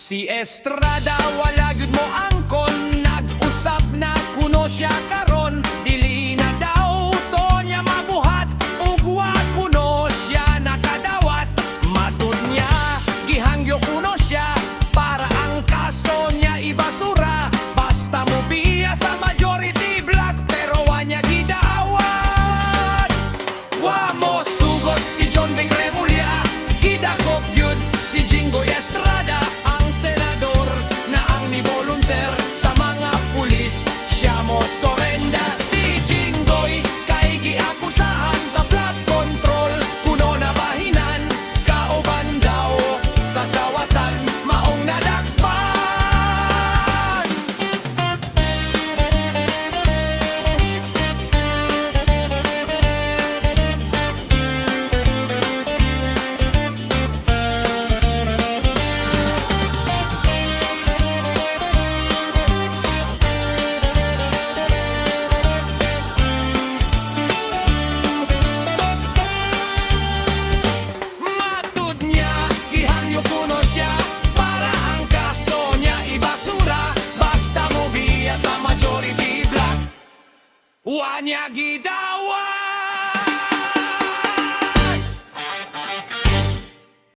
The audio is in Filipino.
Si Estrada wala gud mo angkon, nag-usab na kuno siya karon. Dili na daw to niya mabuhat, ug wa kuno siya nakadawat. Matud niya gihangyo kuno siya para ang kaso niya ibasura. Basta mo biya sa majority black pero wa niya gidawat. Wa mo sugot si John Vic Remulla, gidakop gyud si Jinggoy Estrada. Ang senador na ang ni-volunteer sa mga pulis, siya mo sorenda. Si Jinggoy kay giakusahan sa flood control, kuno na bahinan, kauban daw sa kawatan, maong nadakpan. Matud niya, gihangyo kuno siya para ang kaso niya ibasura. Basta mo biya sa majority black, wa niya gida